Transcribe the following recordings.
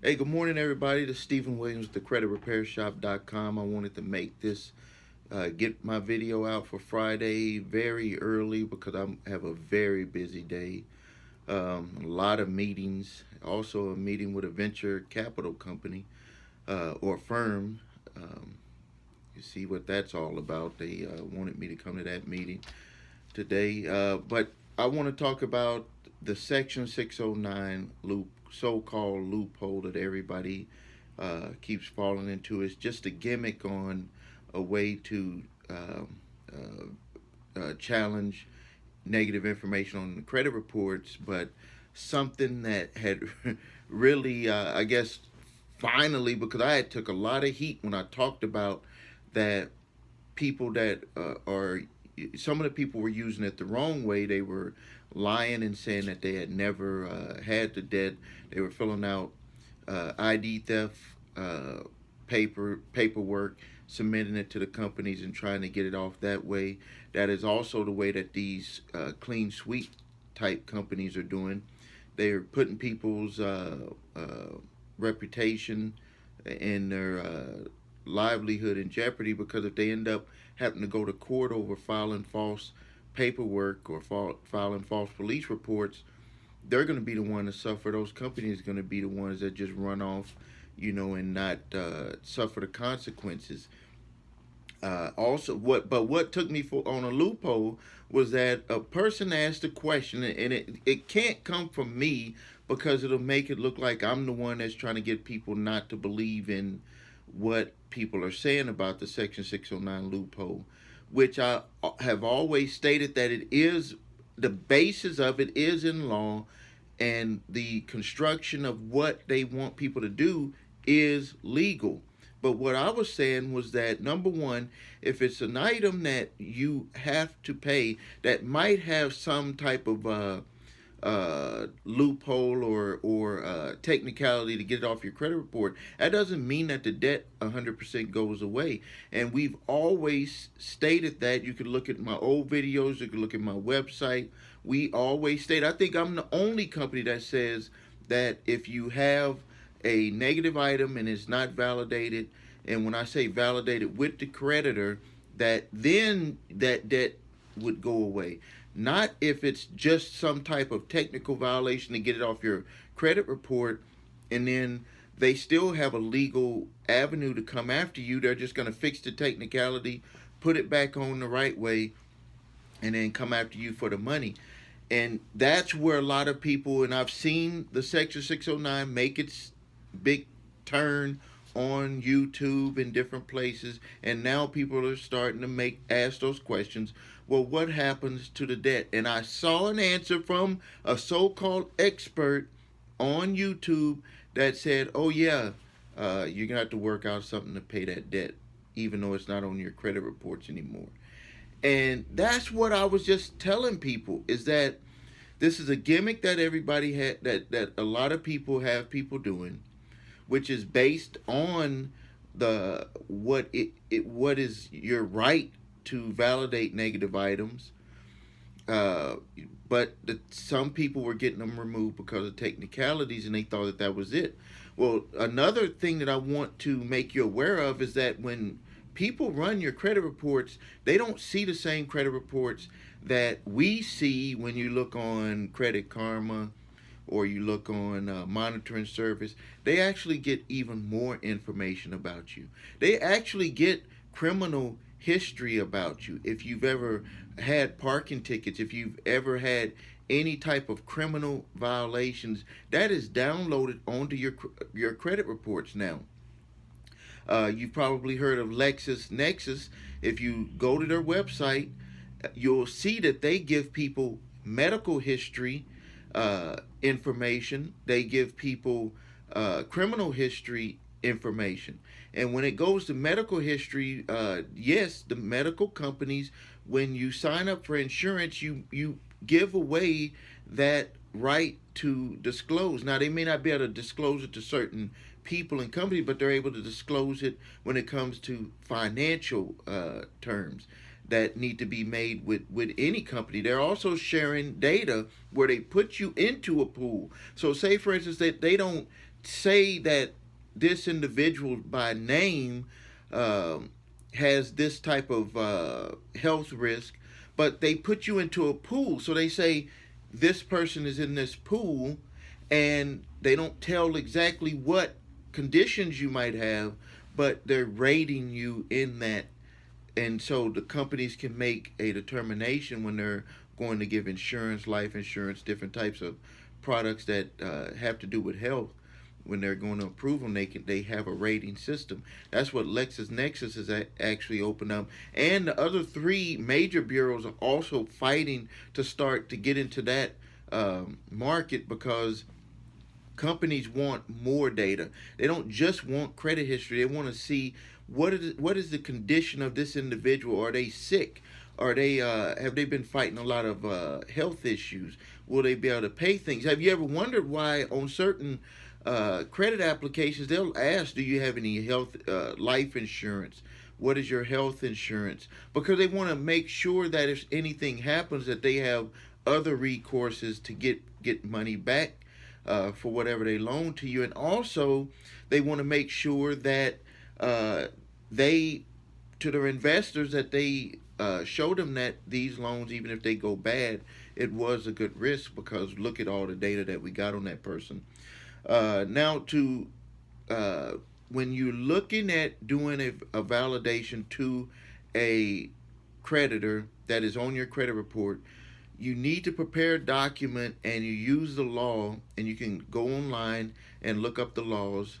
Hey, good morning, everybody. This is Stephen Williams with thecreditrepairshop.com. I wanted to make this, get my video out for Friday very early because I have a very busy day. A lot of meetings. Also, a meeting with a venture capital company or firm. Um, you see what that's all about. They wanted me to come to that meeting today. But I want to talk about the Section 609 so-called loophole that everybody keeps falling into. It's just a gimmick on a way to challenge negative information on the credit reports, but something that had really, I guess, finally, because I had took a lot of heat when I talked about that people that are some of the people were using it the wrong way. They were lying and saying that they had never had the debt. They were filling out ID theft paperwork, submitting it to the companies and trying to get it off that way. That is also the way that these clean sweep type companies are doing. They're putting people's reputation and their livelihood in jeopardy because if they end up having to go to court over filing false paperwork or filing false police reports, they're going to be the one to suffer. Those companies are going to be the ones that just run off, and not suffer the consequences. Also, what took me for on a loophole was that a person asked a question, and it can't come from me because it'll make it look like I'm the one that's trying to get people not to believe in what people are saying about the Section 609 loophole, which I have always stated that it is the basis of it is in law, and the construction of what they want people to do is legal. But what I was saying was that number one, if it's an item that you have to pay that might have some type of loophole or technicality to get it off your credit report, that doesn't mean that the debt 100% goes away. And we've always stated that. You can look at my old videos, you can look at my website. We always state, I think I'm the only company that says that if you have a negative item and it's not validated, and when I say validated with the creditor, that then that debt would go away. Not if it's just some type of technical violation to get it off your credit report, and then they still have a legal avenue to come after you. They're just going to fix the technicality, put it back on the right way, and then come after you for the money. And that's where a lot of people, and I've seen the Section 609 make its big turn on YouTube and different places, and now people are starting to ask those questions. Well, what happens to the debt? And I saw an answer from a so-called expert on YouTube that said, "Oh yeah, you're gonna have to work out something to pay that debt, even though it's not on your credit reports anymore." And that's what I was just telling people, is that this is a gimmick that everybody had, that a lot of people have people doing, which is based on the what is your right to validate negative items. Uh, but some people were getting them removed because of technicalities, and they thought that that was it. Well, another thing that I want to make you aware of is that when people run your credit reports, they don't see the same credit reports that we see when you look on Credit Karma or you look on monitoring service. They actually get even more information about you. They actually get criminal history about you. If you've ever had parking tickets, if you've ever had any type of criminal violations, that is downloaded onto your credit reports now. You've probably heard of LexisNexis. If you go to their website, you'll see that they give people medical history information. They give people criminal history information. And when it goes to medical history, yes, the medical companies, when you sign up for insurance, you give away that right to disclose. Now, they may not be able to disclose it to certain people and companies, but they're able to disclose it when it comes to financial terms that need to be made with any company. They're also sharing data where they put you into a pool. So say, for instance, that they don't say that this individual by name um, has this type of health risk, but they put you into a pool. So they say this person is in this pool, and they don't tell exactly what conditions you might have, but they're rating you in that. And so the companies can make a determination when they're going to give insurance, life insurance, different types of products that have to do with health. When they're going to approve them, they have a rating system. That's what LexisNexis has actually opened up, and the other three major bureaus are also fighting to start to get into that market, because companies want more data. They don't just want credit history. They want to see what is the condition of this individual. Are they sick? Are they have they been fighting a lot of health issues? Will they be able to pay things? Have you ever wondered why on certain credit applications they'll ask, do you have any health life insurance? What is your health insurance? Because they want to make sure that if anything happens, that they have other recourses to get money back for whatever they loan to you. And also, they want to make sure that uh, they, to their investors, that they show them that these loans, even if they go bad, it was a good risk, because look at all the data that we got on that person. Now, to uh, when you're looking at doing a validation to a creditor that is on your credit report, you need to prepare a document, and you use the law, and you can go online and look up the laws.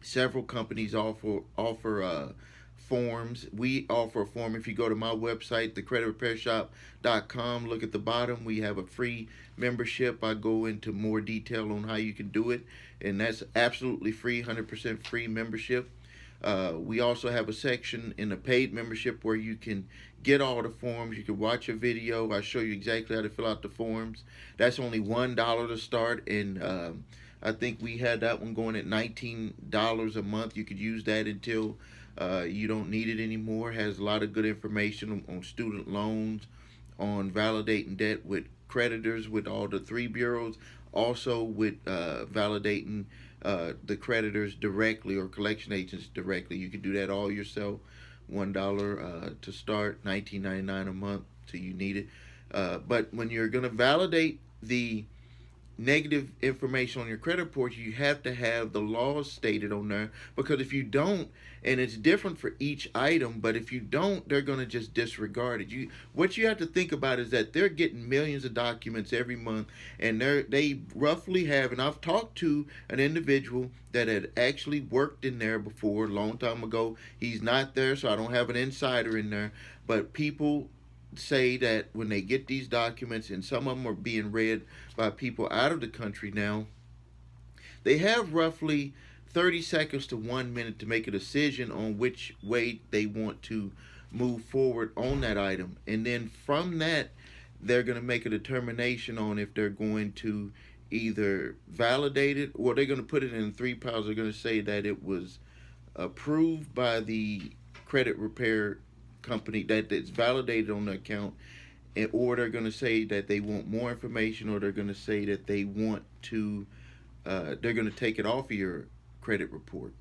Several companies offer forms. We offer a form. If you go to my website, thecreditrepairshop.com, look at the bottom. We have a free membership. I go into more detail on how you can do it, and that's absolutely free, 100% free membership. We also have a section in the paid membership where you can get all the forms. You can watch a video. I show you exactly how to fill out the forms. That's only $1 to start, and I think we had that one going at $19 a month. You could use that until you don't need it anymore. It has a lot of good information on student loans, on validating debt with creditors with all the three bureaus, also with validating the creditors directly or collection agents directly. You can do that all yourself. $1 to start, $19.99 a month till you need it. But when you're going to validate the negative information on your credit report, you have to have the laws stated on there, because if you don't, and it's different for each item, but if you don't, they're going to just disregard it. What you have to think about is that they're getting millions of documents every month, and they roughly have, and I've talked to an individual that had actually worked in there before a long time ago. He's not there, so I don't have an insider in there, but people say that when they get these documents, and some of them are being read by people out of the country now, they have roughly 30 seconds to 1 minute to make a decision on which way they want to move forward on that item. And then from that, they're going to make a determination on if they're going to either validate it, or they're going to put it in three piles. They're going to say that it was approved by the credit repair company, that it's validated on the account, or they're going to say that they want more information, or they're going to say that they want to they're going to take it off of your credit report.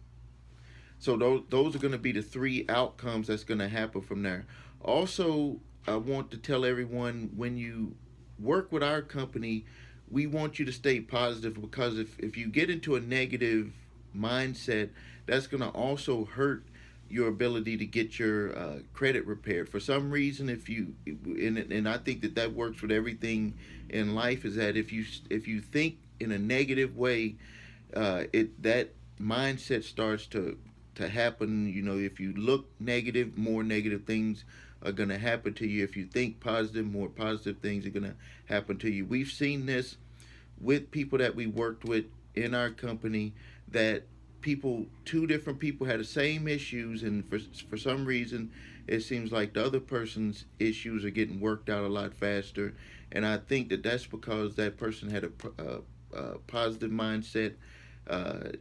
So those are going to be the three outcomes that's going to happen from there. Also, I want to tell everyone, when you work with our company, we want you to stay positive, because if you get into a negative mindset, that's going to also hurt your ability to get your credit repaired. For some reason, if you and I think that that works with everything in life, is that if you think in a negative way, it that mindset starts to happen. You know, if you look negative, more negative things are going to happen to you. If you think positive, more positive things are going to happen to you. We've seen this with people that we worked with in our company, that two different people had the same issues, and for some reason it seems like the other person's issues are getting worked out a lot faster. And I think that that's because that person had a positive mindset.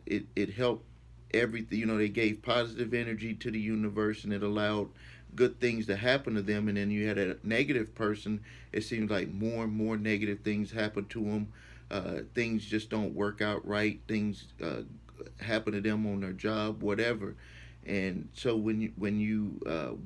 It helped everything. You know, they gave positive energy to the universe, and it allowed good things to happen to them. And then you had a negative person, it seems like more and more negative things happen to them. things just don't work out right. Things happen to them on their job, whatever. And so when you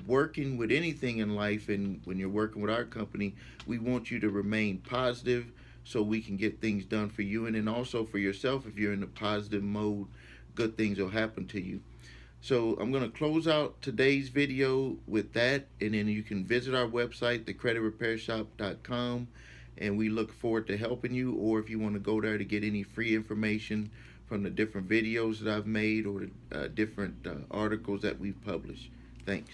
working with anything in life, and when you're working with our company, we want you to remain positive so we can get things done for you, and then also for yourself. If you're in a positive mode, good things will happen to you. So I'm going to close out today's video with that, and then you can visit our website, thecreditrepairshop.com, and we look forward to helping you. Or if you want to go there to get any free information from the different videos that I've made, or the different articles that we've published. Thanks.